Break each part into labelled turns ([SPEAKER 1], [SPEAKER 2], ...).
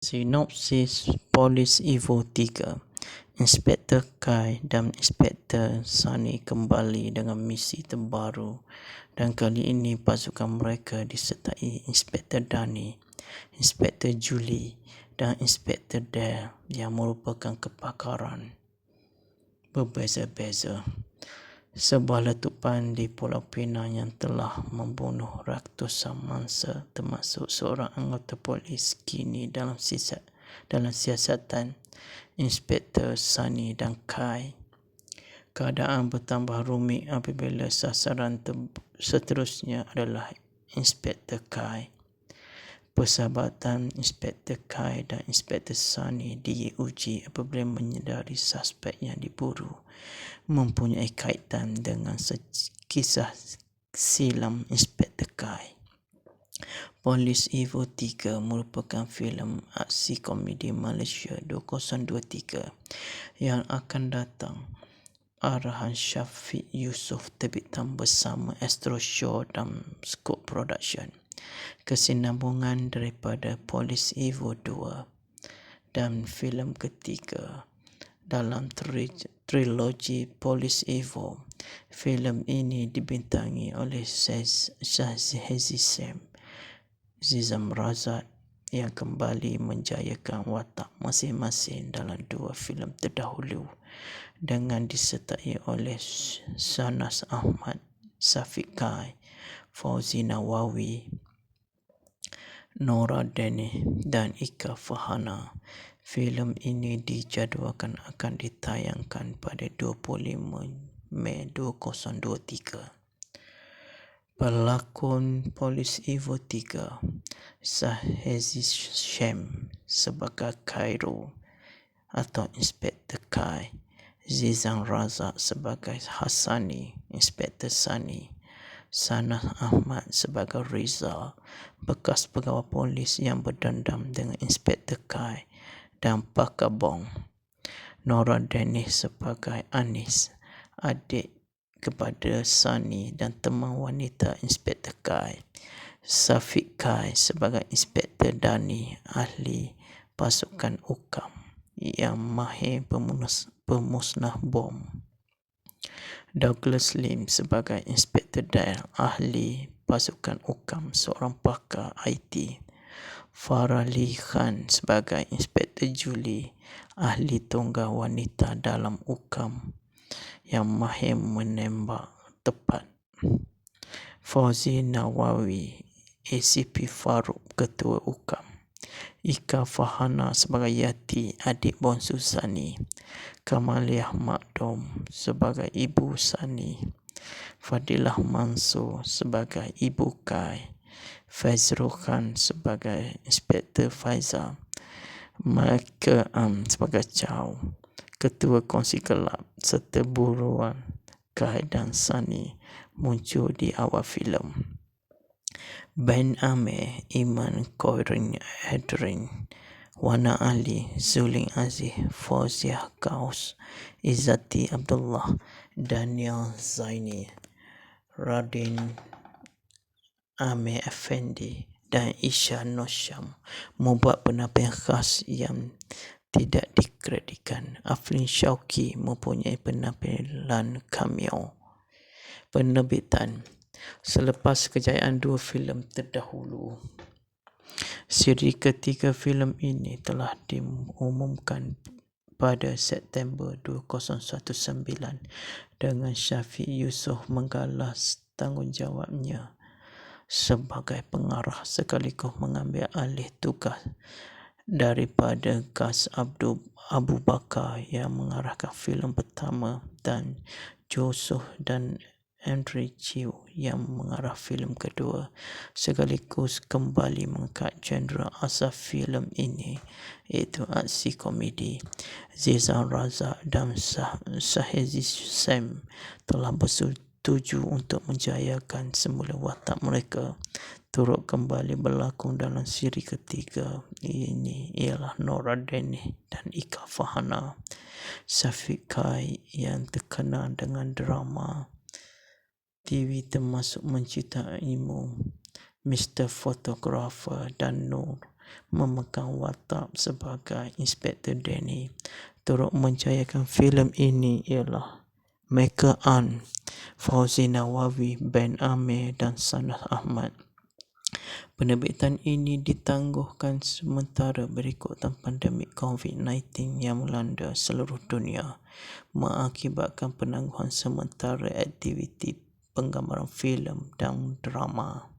[SPEAKER 1] Sinopsis Polis Evo 3. Inspektor Kai dan Inspektor Sunny kembali dengan misi terbaru dan kali ini pasukan mereka disertai Inspektor Danny, Inspektor Julie dan Inspektor Dale yang merupakan kepakaran berbeza-beza. Sebuah letupan di Pulau Pinang yang telah membunuh ratusan mangsa termasuk seorang anggota polis kini dalam siasatan Inspektor Sunny dan Kai. Keadaan bertambah rumit apabila sasaran seterusnya adalah Inspektor Kai. Persahabatan Inspektor Kai dan Inspektor Sunny diuji apabila menyedari suspek yang diburu mempunyai kaitan dengan kisah silam Inspektor Kai. Polis Evo 3 merupakan filem aksi komedi Malaysia 2023 yang akan datang. Arahan Syafiq Yusof terbitan bersama Astro Show dan Scope Production. Kesinambungan daripada Polis Evo 2 dan filem ketiga dalam trilogi Polis Evo. Filem ini dibintangi oleh Shahzi Sam, Zizam Razak yang kembali menjayakan watak masing-masing dalam dua filem terdahulu dengan disertai oleh Shahnaz Ahmad, Safiq Kai, Fauzi Nawawi, Nora Danish dan Ika Farhana. Filem ini dijadualkan akan ditayangkan pada 25 Mei 2023. Pelakon Polis Evo 3, Shahzi Sam sebagai Khairul atau Inspektor Kai, Zizan Razak sebagai Hassani, Inspektor Sunny, Shahnaz Ahmad sebagai Rizal, bekas pegawai polis yang berdendam dengan Inspektor Kai dan Pakar Bong. Nora Danish sebagai Anis, adik kepada Sunny dan teman wanita Inspektor Kai. Safiq Kai sebagai Inspektor Danny, ahli pasukan UKAM yang mahir pemusnah bom. Douglas Lim sebagai Inspektor Dale, ahli pasukan UKAM, seorang pakar IT. Farah Lee Khan sebagai Inspektor Julie, ahli tunggal wanita dalam UKAM yang mahir menembak tepat. Fauzi Nawawi, ACP Farouk, Ketua UKAM. Ika Farhana sebagai Yati, adik bongsu Sunny. Kamaliah Makdum sebagai Ibu Sunny. Fadilah Mansur sebagai Ibu Kai. Fazrul Khan sebagai Inspektor Faizal. Michael sebagai Chow, Ketua Kongsi Kelab, serta buruan Kai dan Sunny muncul di awal filem. Ben Amir, Iman Khairin Hadrin, Wana Ali, Zulin Aziz, Fauziah Kaus, Izzati Abdullah, Daniel Zaini, Radin Amir Effendi dan Isha Nosham membuat penampilan khas yang tidak dikreditkan. Afrin Shauki mempunyai penampilan cameo. Penerbitan. Selepas kejayaan dua filem terdahulu, siri ketiga filem ini telah diumumkan pada September 2019 dengan Syafiq Yusof menggalas tanggungjawabnya sebagai pengarah sekaligus mengambil alih tugas daripada Gas Abu Bakar yang mengarahkan filem pertama dan Joseph dan Andre Chiu yang mengarah filem kedua, sekaligus kembali mengangkat genre asal filem ini iaitu aksi komedi. Zizan Razak dan Shahzi Sam telah bersetuju untuk menjayakan semula watak mereka turut kembali berlakon dalam siri ketiga ini ialah Nora Danish dan Ika Farhana. Safiq Kai yang terkenal dengan drama TV termasuk Mencipta Ilmu, Mr. Photographer dan Nur memegang watak sebagai Inspektor Danny. Turut menjayakan filem ini ialah Michael Ann, Fauzi Nawawi, Ben Amir dan Sanas Ahmad. Penerbitan ini ditangguhkan sementara berikutan pandemik COVID-19 yang melanda seluruh dunia, mengakibatkan penangguhan sementara aktiviti penggambaran filem dan drama.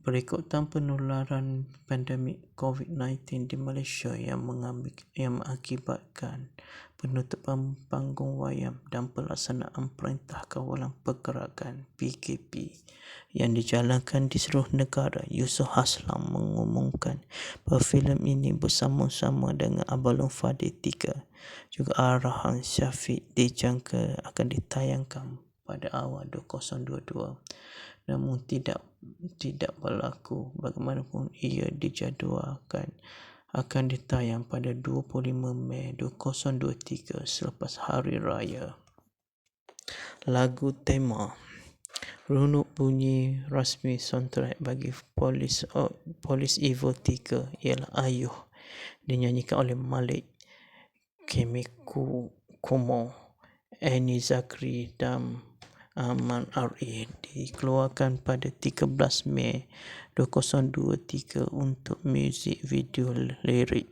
[SPEAKER 1] Berikutan penularan pandemik COVID-19 di Malaysia yang mengakibatkan penutupan panggung wayang dan pelaksanaan Perintah Kawalan Pergerakan PKP yang dijalankan di seluruh negara, Yusof Haslam mengumumkan bahawa filem ini bersama-sama dengan Abalong Fadil 3 juga arahan Syafiq dijangka akan ditayangkan pada awal 2022. Namun tidak berlaku bagaimanapun ia dijadualkan akan ditayang pada 25 Mei 2023 selepas Hari Raya. Lagu tema runut bunyi rasmi soundtrack bagi Polis Evo 3 ialah Ayuh, dinyanyikan oleh Malik, Kemi Kumo, Annie Zakri dan Ahmad R.A. dikeluarkan pada 13 Mei 2023 untuk muzik video lirik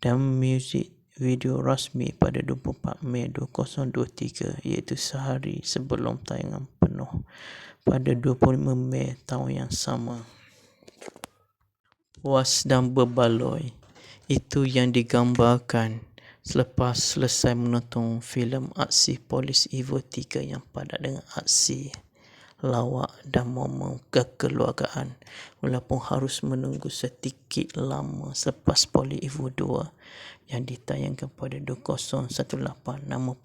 [SPEAKER 1] dan muzik video rasmi pada 24 Mei 2023 iaitu sehari sebelum tayangan penuh pada 25 Mei tahun yang sama. Puas dan berbaloi, itu yang digambarkan selepas selesai menonton filem aksi Polis Evo 3 yang padat dengan aksi, lawak dan momen kekeluargaan. Walaupun harus menunggu sedikit lama selepas Polis Evo 2 yang ditayangkan pada 2018, namun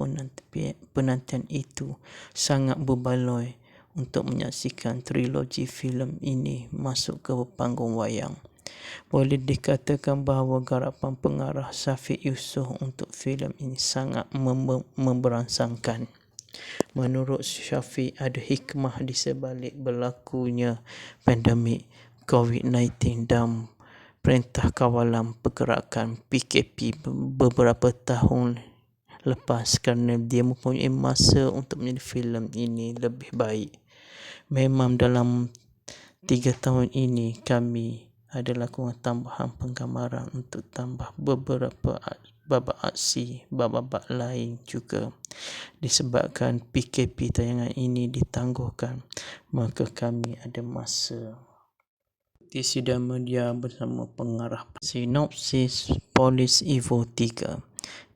[SPEAKER 1] penantian itu sangat berbaloi untuk menyaksikan trilogi filem ini masuk ke panggung wayang. Boleh dikatakan bahawa garapan pengarah Syafiq Yusof untuk filem ini sangat memberangsangkan. Menurut Syafiq, ada hikmah di sebalik berlakunya pandemik COVID-19 dan Perintah Kawalan Pergerakan PKP beberapa tahun lepas kerana dia mempunyai masa untuk menjadi filem ini lebih baik. Memang dalam 3 tahun ini kami ada lakukan tambahan penggambaran untuk tambah beberapa babak aksi, babak lain juga. Disebabkan PKP tayangan ini ditangguhkan, maka kami ada masa di sidang media bersama pengarah. Sinopsis Polis Evo 3.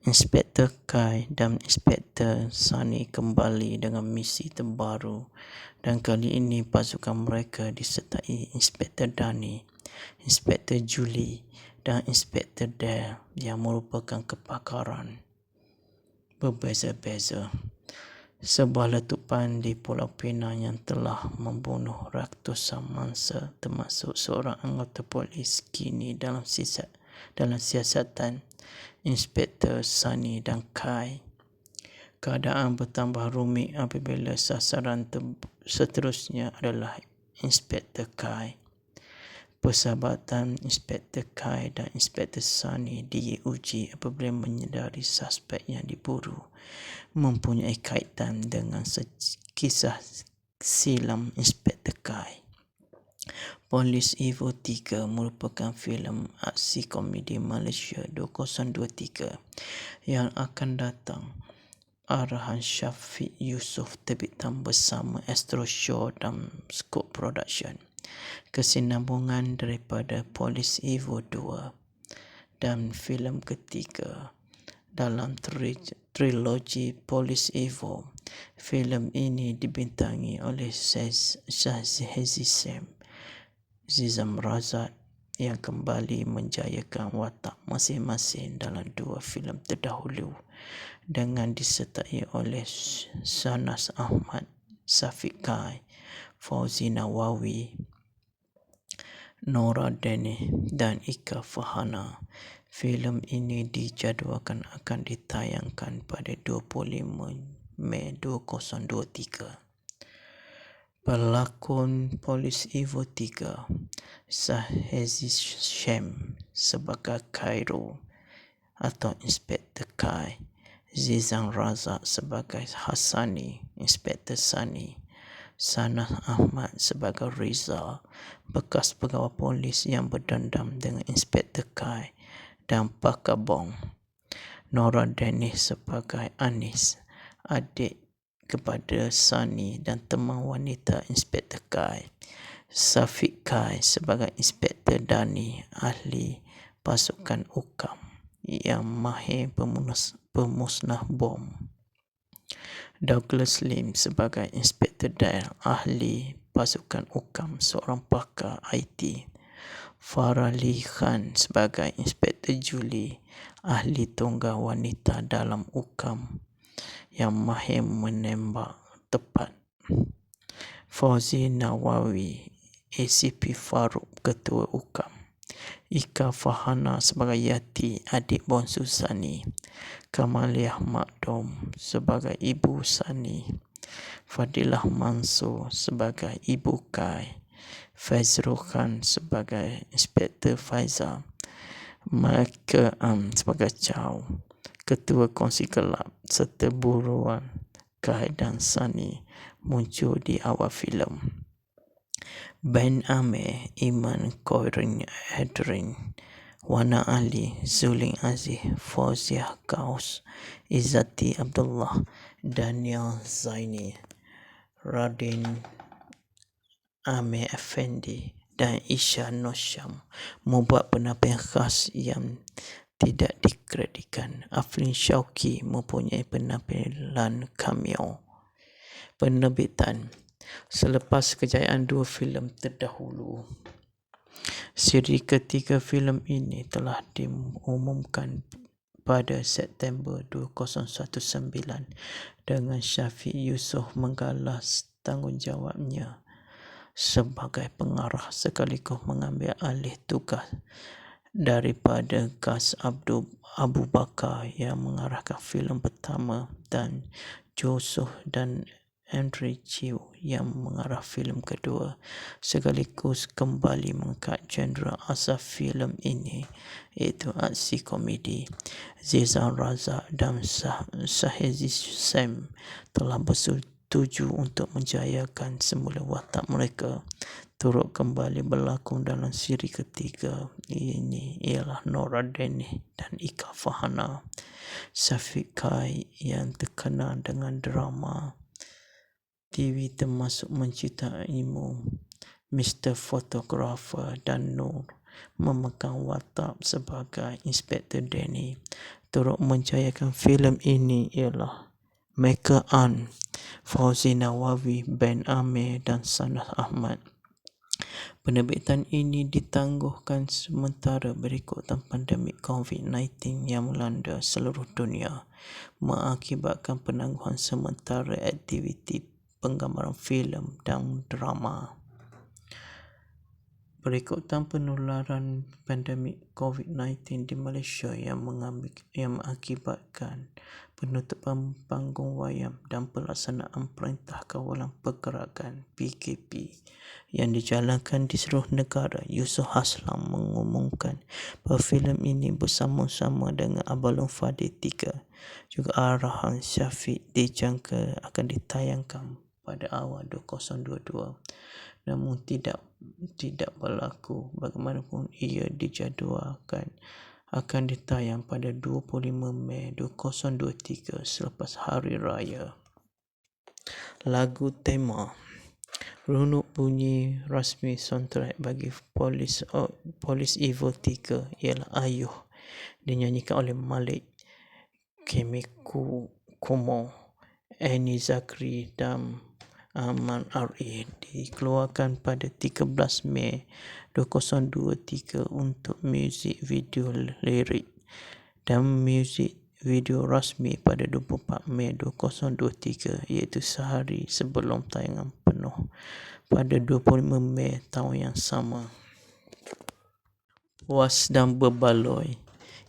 [SPEAKER 1] Inspektor Kai dan Inspektor Sani kembali dengan misi terbaru dan kali ini pasukan mereka disertai Inspektor Dani, Inspektor Julie dan Inspektor Dale yang merupakan kepakaran berbeza-beza. Sebuah letupan di Pulau Pinang yang telah membunuh ratusan mangsa termasuk seorang anggota polis kini dalam siasatan Inspektor Sani dan Kai. Keadaan bertambah rumit apabila sasaran seterusnya adalah Inspektor Kai. Persahabatan Inspektor Kai dan Inspektor Sani diuji apabila menyedari suspek yang diburu mempunyai kaitan dengan kisah silam Inspektor Kai. Polis Evo 3 merupakan filem aksi komedi Malaysia 2023 yang akan datang. Arahan Syafiq Yusof, terbitan bersama Astro Show dan Scope Production. Kesinambungan daripada Polis Evo 2 dan filem ketiga dalam trilogi Polis Evo. Filem ini dibintangi oleh Shahzi Sam, Zizam Razak yang kembali menjayakan watak masing-masing dalam 2 filem terdahulu dengan disertai oleh Sanas Ahmad, Syafiq Kai, Fauzi Nawawi, Nora Deni dan Ika Fahana. Filem ini dijadualkan akan ditayangkan pada 25 Mei 2023. Pelakon Polis Evo 3 Sahezi Shem sebagai Cairo atau Inspektor Kai, Zizan Razak sebagai Hassani, Inspektor Sani, Sanah Ahmad sebagai Riza, bekas pegawai polis yang berdendam dengan Inspektor Kai dan Pakar Bom. Nora Dennis sebagai Anis, adik kepada Sani dan teman wanita Inspektor Kai. Safiq Kai sebagai Inspektor Dani, ahli pasukan UKAM yang mahir pemusnah bom. Douglas Lim sebagai Inspektor Dale, ahli pasukan UKAM, seorang pakar IT. Farah Lee Khan sebagai Inspektor Julie, ahli tunggal wanita dalam UKAM yang mahir menembak tepat. Fauzi Nawawi, ACP Farouk, Ketua UKAM. Ika Fahana sebagai Yati, adik bongsu Sani. Kamaliah Makdum sebagai Ibu Sani. Fadilah Mansur sebagai Ibu Kai. Fazrul Khan sebagai Inspektor Faizal. Michael sebagai Chow, Ketua Kongsi Kelab, serta buruan Kai dan Sani muncul di awal filem. Ben Amir, Iman Koirin Hedrin, Wana Ali, Zulin Aziz, Fauziah Kaus, Izzati Abdullah, Daniel Zaini, Radin Amir Effendi dan Isha Nosham membuat penampilan khas yang tidak dikreditkan. Afrin Shauki mempunyai penampilan cameo. Penerbitan. Selepas kejayaan dua filem terdahulu, siri ketiga filem ini telah diumumkan pada September 2019 dengan Syafiq Yusof menggalas tanggungjawabnya sebagai pengarah sekaligus mengambil alih tugas daripada Gas Abu Bakar yang mengarahkan filem pertama dan Joseph dan Andre Chiu yang mengarah filem kedua, sekaligus kembali mengangkat genre asal filem ini iaitu aksi komedi. Zizan Razak dan Sahezi Sam telah bersetuju untuk menjayakan semula watak mereka turut kembali berlakon dalam siri ketiga ini ialah Nora Dennis dan Ika Fahana. Safiq Kai yang terkenal dengan drama TV termasuk Mencintaimu, Mr. Photographer dan Nur memegang watak sebagai Inspektor Danny. Turut menjayakan filem ini ialah Michael An, Fauzi Nawawi, Ben Amir dan Sanah Ahmad. Penerbitan ini ditangguhkan sementara berikutan pandemik COVID-19 yang melanda seluruh dunia, mengakibatkan penangguhan sementara aktiviti penggambaran filem dan drama. Berikutan penularan pandemik COVID-19 di Malaysia yang mengakibatkan penutupan panggung wayang dan pelaksanaan Perintah Kawalan Pergerakan PKP yang dijalankan di seluruh negara, Yusof Haslam mengumumkan bahawa filem ini bersama-sama dengan Abalong Fadil 3 juga arahan Syafiq dijangka akan ditayangkan pada awal 2022. Namun tidak berlaku. Bagaimanapun ia dijadualkan akan ditayang pada 25 Mei 2023 selepas Hari Raya. Lagu tema runut bunyi rasmi soundtrack bagi Polis Evo 3 ialah Ayuh, dinyanyikan oleh Malik, Kemiku Kumo, Annie Zakri dan Aman R.A. Dikeluarkan pada 13 Mei 2023 untuk muzik video lirik dan muzik video rasmi pada 24 Mei 2023 iaitu sehari sebelum tayangan penuh pada 25 Mei tahun yang sama. Puas dan berbaloi,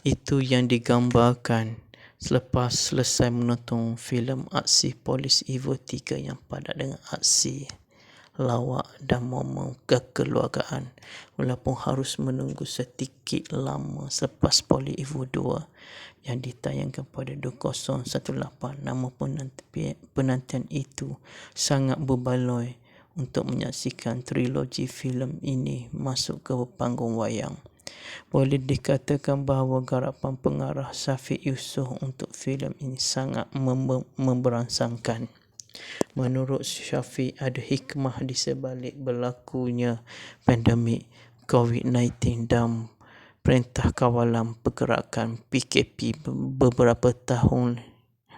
[SPEAKER 1] itu yang digambarkan selepas selesai menonton filem aksi Polis Evo 3 yang padat dengan aksi, lawak dan momen kekeluargaan, walaupun harus menunggu sedikit lama selepas Poli Evo 2 yang ditayangkan pada 2018. Namun penantian itu sangat berbaloi untuk menyaksikan trilogi filem ini masuk ke panggung wayang. Boleh dikatakan bahawa garapan pengarah Syafiq Yusof untuk filem ini sangat memberangsangkan. Menurut Syafiq, ada hikmah di sebalik berlakunya pandemik COVID-19 dan Perintah Kawalan Pergerakan PKP beberapa tahun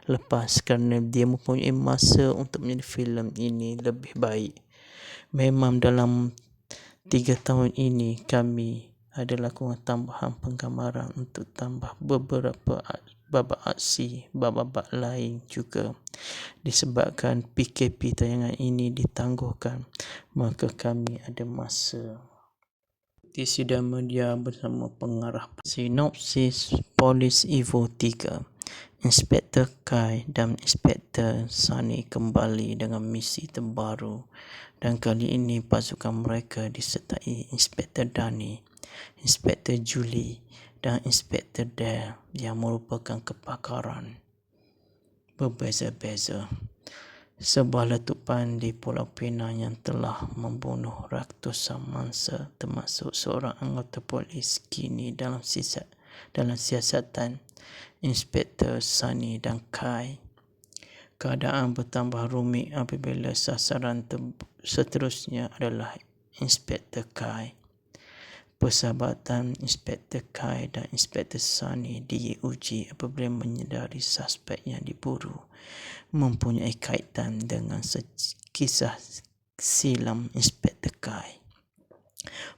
[SPEAKER 1] lepas, kerana dia mempunyai masa untuk menjadi filem ini lebih baik. Memang dalam 3 tahun ini kami ada lakukan tambahan penggambaran untuk tambah beberapa babak aksi. Babak lain juga disebabkan PKP tayangan ini ditangguhkan, maka kami ada masa di sidang media bersama pengarah. Sinopsis Polis Evo 3. Inspektor Kai dan Inspektor Sunny kembali dengan misi terbaru, dan kali ini pasukan mereka disertai Inspektor Danny, Inspektor Julie dan Inspektor Dale yang merupakan kepakaran berbeza-beza. Sebuah letupan di Pulau Pinang yang telah membunuh ratusan mangsa, termasuk seorang anggota polis, kini dalam siasatan Inspektor Sunny dan Kai. Keadaan bertambah rumit apabila sasaran seterusnya adalah Inspektor Kai. Persahabatan Inspektor Kai dan Inspektor Sunny diuji apabila menyedari suspek yang diburu mempunyai kaitan dengan kisah silam Inspektor Kai.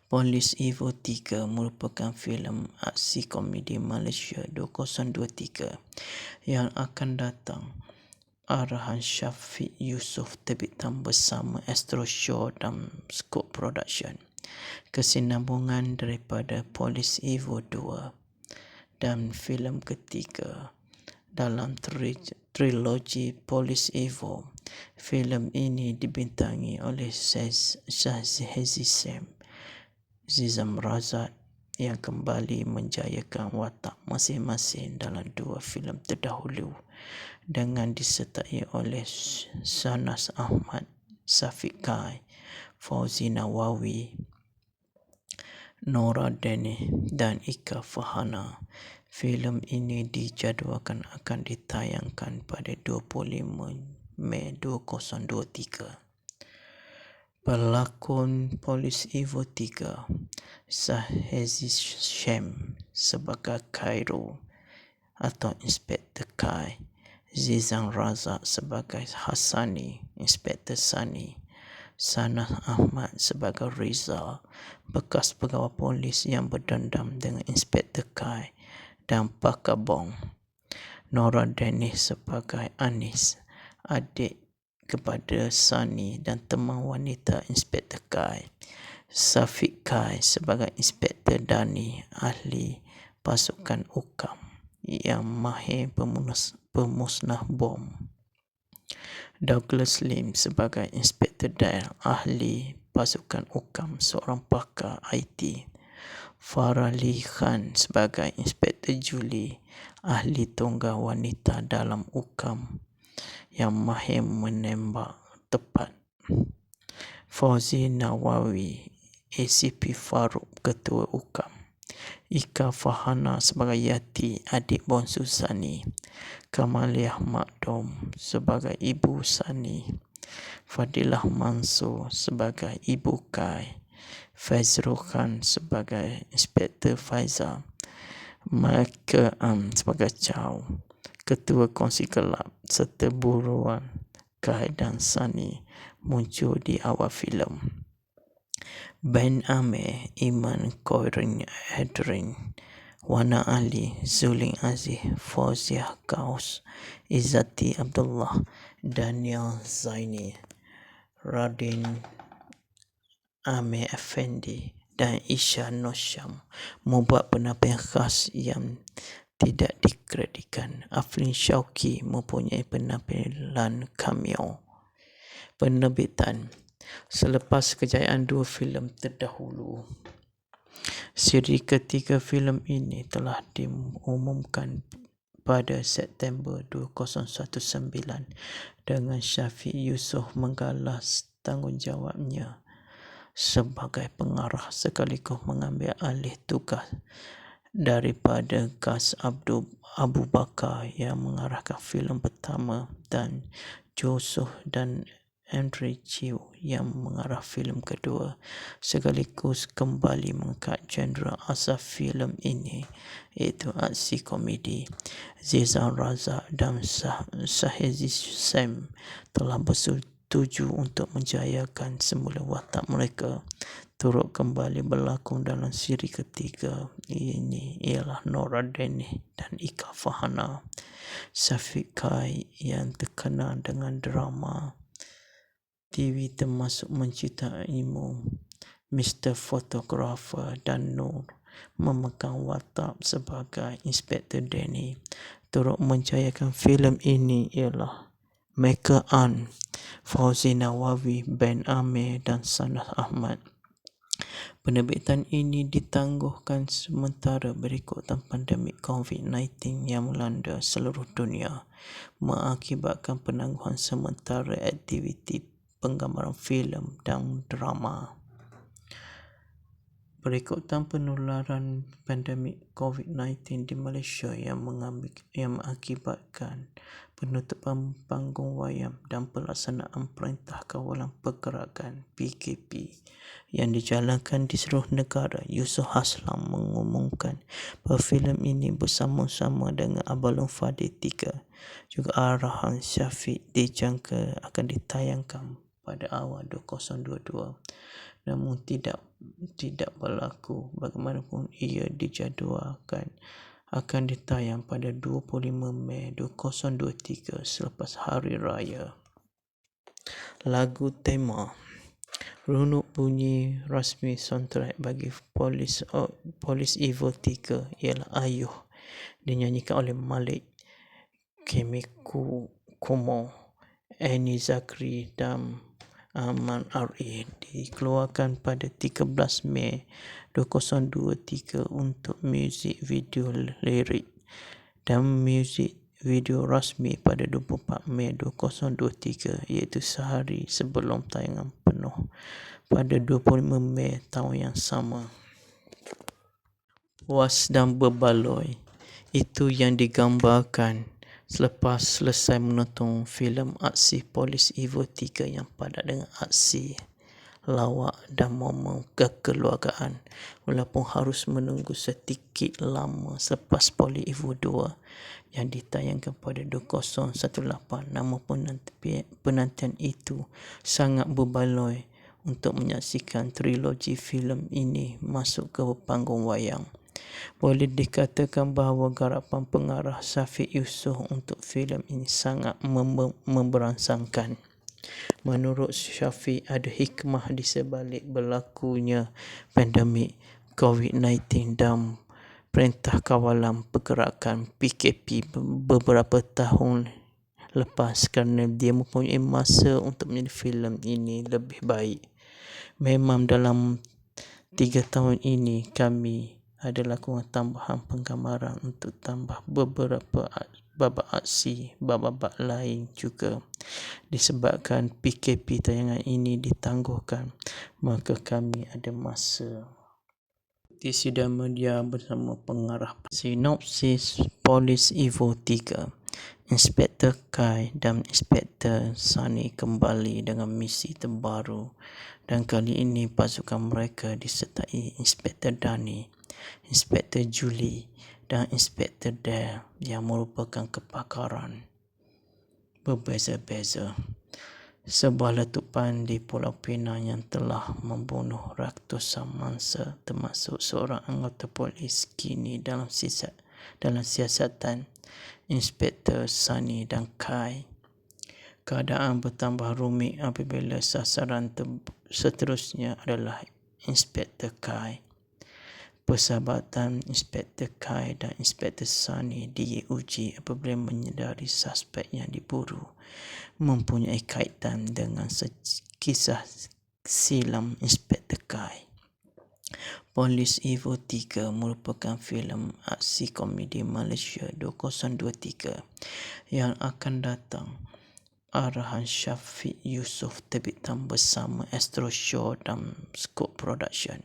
[SPEAKER 1] Polis Evo 3 merupakan filem aksi komedi Malaysia 2023 yang akan datang. Arahan Syafiq Yusof terbitan bersama Astro Show dan Scope Production. Kesinambungan daripada Polis Evo 2 dan filem ketiga dalam trilogi Polis Evo. Filem ini dibintangi oleh Shahzi Sam, Zizam Razak yang kembali menjayakan watak masing-masing dalam 2 filem terdahulu, dengan disertai oleh Shahnaz Ahmad, Syafiq Kai, Fauzi Nawawi, Nora Danish dan Ika Farhana. Filem ini dijadualkan akan ditayangkan pada 25 Mei 2023. Pelakon Polis Evo 3, Shahzi Sam sebagai Khairul atau Inspektor Kai, Zizan Razak sebagai Hassani, Inspektor Sunny, Shahnaz Ahmad sebagai Rizal, bekas pegawai polis yang berdendam dengan Inspektor Kai dan Pakabong. Nora Danish sebagai Anis, adik kepada Sunny dan teman wanita Inspektor Kai. Syafiq Kai sebagai Inspektor Danny, ahli pasukan UKAM yang mahir pemusnah bom. Douglas Lim sebagai Inspektor Dale, ahli pasukan UKAM, seorang pakar IT. Farah Lee Khan sebagai Inspektor Julie, ahli tunggal wanita dalam UKAM yang mahir menembak tepat. Fauzi Nawawi, ACP Farouk, Ketua UKAM. Ika Farhana sebagai Yati, adik bongsu Sunny. Kamaliah Makdum sebagai Ibu Sunny. Fadilah Mansur sebagai Ibu Kai. Fazrul Khan sebagai Inspektor Faizal. Michael sebagai Chow, Ketua Kongsi Kelab, serta buruan Kai dan Sunny muncul di awal filem. Ben Amir, Iman Koirin Hadrin, Wana Ali, Zulin Aziz, Fauziah Kaus, Izzati Abdullah, Daniel Zaini, Radin Amir Effendi dan Isha Nosham membuat penampilan khas yang tidak dikreditkan. Aflin Shauki mempunyai penampilan cameo. Penerbitan Selepas kejayaan dua filem terdahulu, siri ketiga filem ini telah diumumkan pada September 2019 dengan Syafiq Yusof menggalas tanggungjawabnya sebagai pengarah sekaligus mengambil alih tugas daripada Gas Abu Bakar yang mengarahkan filem pertama dan Joseph dan Andre Chiu yang mengarah filem kedua, sekaligus kembali mengangkat genre asal filem ini iaitu aksi komedi. Zizan Razak dan Shahriz Sam telah bersetuju untuk menjayakan semula watak mereka turut kembali berlakon dalam siri ketiga ini ialah Nora Danish dan Ika Farhana. Syafiq Kai yang terkenal dengan drama TV termasuk Mencintaimu, Mr. Photographer dan Nur memegang watak sebagai Inspektor Danny. Turut menjayakan filem ini ialah Michael An, Fauzi Nawawi, Ben Amir dan Sanas Ahmad. Penerbitan ini ditangguhkan sementara berikutan pandemik COVID-19 yang melanda seluruh dunia, mengakibatkan penangguhan sementara aktiviti penggambaran filem dan drama. Berikutan penularan pandemik COVID-19 di Malaysia yang mengakibatkan penutupan panggung wayang dan pelaksanaan Perintah Kawalan Pergerakan (PKP) yang dijalankan di seluruh negara, Yusof Haslam mengumumkan bahawa filem ini bersama-sama dengan Abalong Fadil 3 juga arahan Syafiq dijangka akan ditayangkan pada awal 2022. Namun tidak berlaku. Bagaimanapun ia dijadualkan akan ditayang pada 25 Mei 2023 selepas Hari Raya. Lagu tema runut bunyi rasmi soundtrack bagi Police Evo 3 ialah Ayuh, dinyanyikan oleh Malik, Kumo, Annie Zakri dan Ahmad R.A. Dikeluarkan pada 13 Mei 2023 untuk muzik video lirik dan muzik video rasmi pada 24 Mei 2023 iaitu sehari sebelum tayangan penuh pada 25 Mei tahun yang sama. Puas dan berbaloi, itu yang digambarkan selepas selesai menonton filem aksi Polis Evo 3 yang padat dengan aksi, lawak dan momen kekeluargaan. Walaupun harus menunggu sedikit lama selepas Polis Evo 2 yang ditayangkan pada 2018, namun penantian itu sangat berbaloi untuk menyaksikan trilogi filem ini masuk ke panggung wayang. Boleh dikatakan bahawa garapan pengarah Syafiq Yusof untuk filem ini sangat memberangsangkan. Menurut Syafiq, ada hikmah di sebalik berlakunya pandemik COVID-19 dan Perintah Kawalan Pergerakan PKP beberapa tahun lepas kerana dia mempunyai masa untuk menjadi filem ini lebih baik. Memang dalam 3 tahun ini kami ada lakukan tambahan penggambaran untuk tambah beberapa babak aksi, babak lain juga. Disebabkan PKP tayangan ini ditangguhkan, maka kami ada masa di sidang media bersama pengarah. Sinopsis Polis Evo 3. Inspektor Kai dan Inspektor Sani kembali dengan misi terbaru dan kali ini pasukan mereka disertai Inspektor Dani, Inspektor Julie dan Inspektor Dale yang merupakan kepakaran berbeza-beza. Sebuah letupan di Pulau Pinang yang telah membunuh ratusan mangsa termasuk seorang anggota polis kini dalam siasatan Inspektor Sani dan Kai. Keadaan bertambah rumit apabila sasaran seterusnya adalah Inspektor Kai. Persahabatan Inspektor Kai dan Inspektor Sani diuji apabila menyedari suspek yang diburu mempunyai kaitan dengan kisah silam Inspektor Kai. Polis Evo 3 merupakan filem aksi komedi Malaysia 2023 yang akan datang. Arahan Syafiq Yusof terbitan bersama Astro Show dan Scope Production.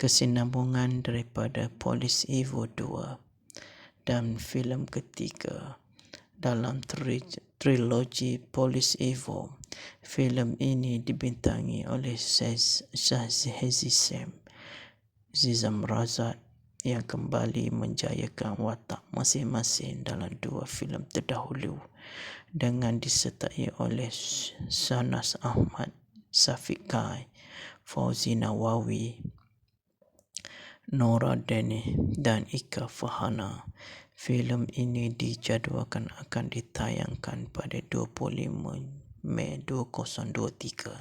[SPEAKER 1] Kesinambungan daripada Polis Evo 2 dan filem ketiga dalam trilogi Polis Evo. Filem ini dibintangi oleh Shahzi Sam, Zizam Razak yang kembali menjayakan watak masing-masing dalam dua filem terdahulu dengan disertai oleh Shahnaz Ahmad, Syafiq Kai, Fauzi Nawawi, Nora Danish dan Ika Farhana. Filem ini dijadualkan akan ditayangkan pada 25 Mei 2023.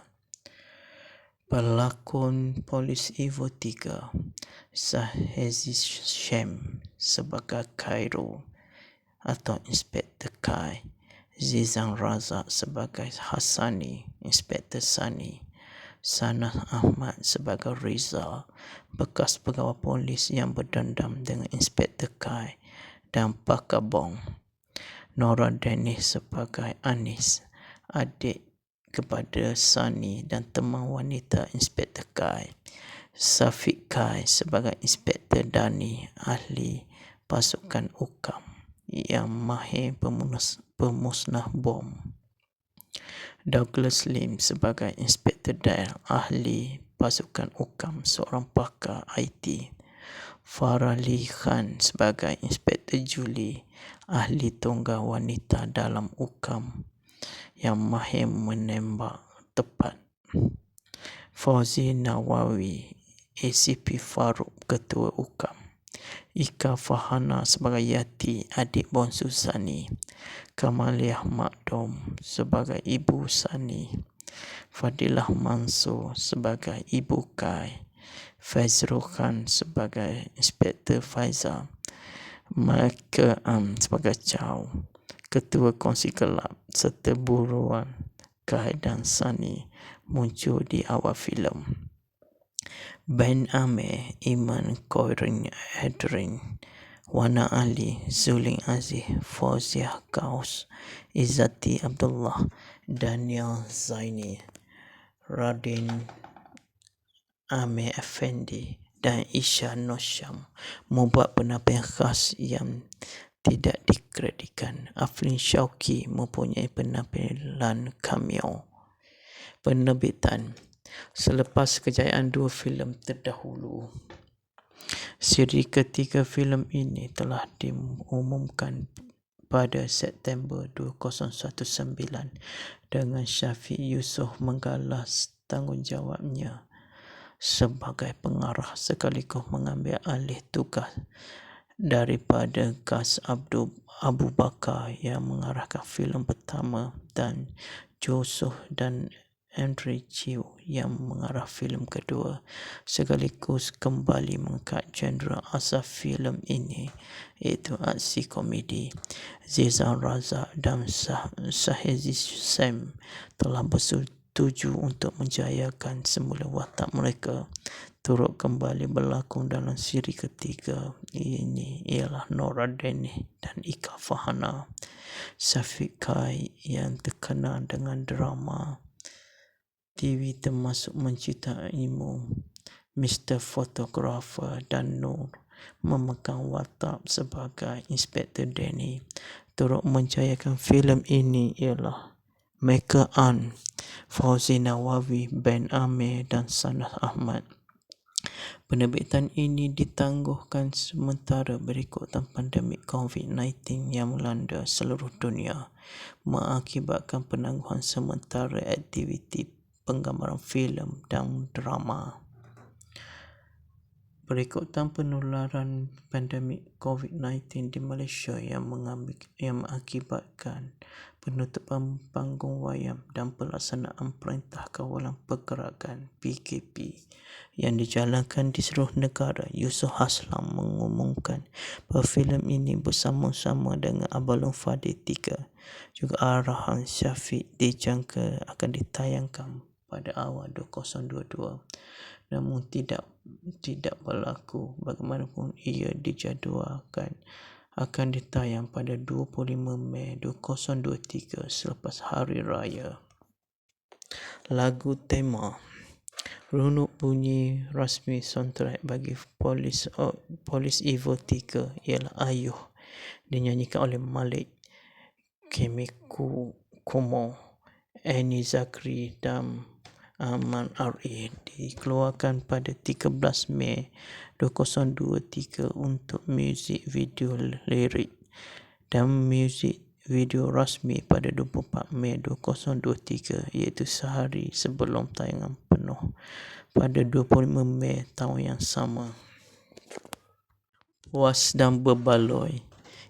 [SPEAKER 1] Pelakon Polis Evo 3 Shahzi Sam sebagai Khairul atau Inspektor Kai, Zizan Razak sebagai Hassani, Inspektor Sani, Shahnaz Ahmad sebagai Rizal, bekas pegawai polis yang berdendam dengan Inspektor Kai dan Pakar Bong. Nora Danish sebagai Anis, adik kepada Sani dan teman wanita Inspektor Kai. Syafiq Kai sebagai Inspektor Dani, ahli pasukan UKAM yang mahir pemusnah bom. Douglas Lim sebagai Inspektor Dale, ahli pasukan UKAM, seorang pakar IT. Farah Lee Khan sebagai Inspektor Julie, ahli tunggal wanita dalam UKAM yang mahir menembak tepat. Fauzi Nawawi, ACP Farouk, Ketua UKAM. Ika Farhana sebagai Yati, adik bongsu Sani. Kamaliah Makdum sebagai Ibu Sani. Fadilah Mansur sebagai Ibu Kai. Fazrul Khan sebagai Inspektor Faizal. Michael sebagai Chow, Ketua Kongsi Kelab, serta buruan Kai dan Sani muncul di awal filem. Ben Amir, Iman Koirin Adrin, Wana Ali, Zulin Aziz, Fauziah Kaus, Izzati Abdullah, Daniel Zaini, Radin Amir Effendi dan Isha Nosham membuat penampilan khas yang tidak dikreditkan. Afrin Shauki mempunyai penampilan cameo. Penerbitan. Selepas kejayaan dua filem terdahulu, siri ketiga filem ini telah diumumkan pada September 2019 dengan Syafiq Yusof menggalas tanggungjawabnya sebagai pengarah sekaligus mengambil alih tugas daripada Gas Abu Bakar yang mengarahkan filem pertama dan Joseph dan Andre Chiu yang mengarah filem kedua, sekaligus kembali mengangkat genre asal filem ini iaitu aksi komedi. Zizan Razak dan Shahzi Sam telah bersetuju untuk menjayakan semula watak mereka turut kembali berlakon dalam siri ketiga ini ialah Nora Danish dan Ika Farhana. Syafiq Kai yang terkenal dengan drama TV termasuk Mencintaimu, Mr. Photographer dan Nur memegang watak sebagai Inspektor Danny. Turut menjayakan filem ini ialah Michael An, Fauzi Nawawi, Ben Amir dan Shahnaz Ahmad. Penerbitan ini ditangguhkan sementara berikutan pandemik COVID-19 yang melanda seluruh dunia, mengakibatkan penangguhan sementara aktiviti penggambaran filem dan drama. Berikutan penularan pandemik COVID-19 di Malaysia yang mengakibatkan penutupan panggung wayang dan pelaksanaan Perintah Kawalan Pergerakan PKP yang dijalankan di seluruh negara, Yusof Haslam mengumumkan bahawa filem ini bersama-sama dengan Abalong Fadil 3 juga arahan Syafiq dijangka akan ditayangkan pada awal 2022. Namun tidak berlaku. Bagaimanapun ia dijadualkan akan ditayang pada 25 Mei 2023 selepas Hari Raya. Lagu tema runut bunyi rasmi soundtrack bagi Police Evo 3 ialah Ayuh, dinyanyikan oleh Malik, Kumo, Annie Zakri dan Aman R.A. Dikeluarkan pada 13 Mei 2023 untuk muzik video lirik dan muzik video rasmi pada 24 Mei 2023 iaitu sehari sebelum tayangan penuh pada 25 Mei tahun yang sama. Puas dan berbaloi,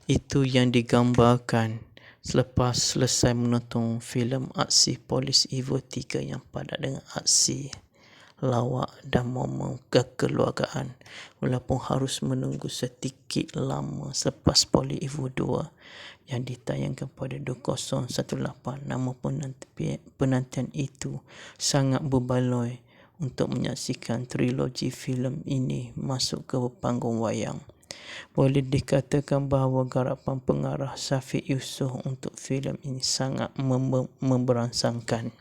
[SPEAKER 1] itu yang digambarkan selepas selesai menonton filem aksi Police Evo 3 yang padat dengan aksi, lawak dan momen kekeluargaan. Walaupun harus menunggu sedikit lama selepas Police Evo 2 yang ditayangkan pada 2018, namun penantian itu sangat berbaloi untuk menyaksikan trilogi filem ini masuk ke panggung wayang. Boleh dikatakan bahawa garapan pengarah Syafiq Yusof untuk filem ini sangat memberangsangkan.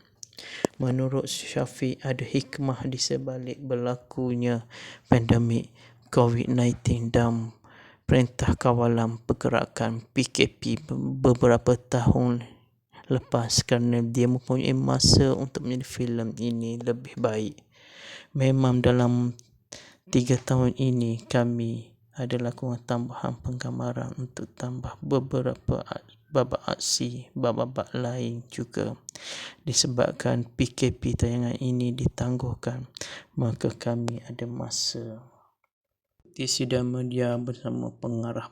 [SPEAKER 1] Menurut Syafiq, ada hikmah di sebalik berlakunya pandemik COVID-19 dan Perintah Kawalan Pergerakan PKP beberapa tahun lepas kerana dia mempunyai masa untuk menjadi filem ini lebih baik. Memang dalam 3 tahun ini kami ada lakukan tambahan penggambaran untuk tambah beberapa babak aksi, babak lain juga. Disebabkan PKP tayangan ini ditangguhkan, maka kami ada masa di sidang media bersama pengarah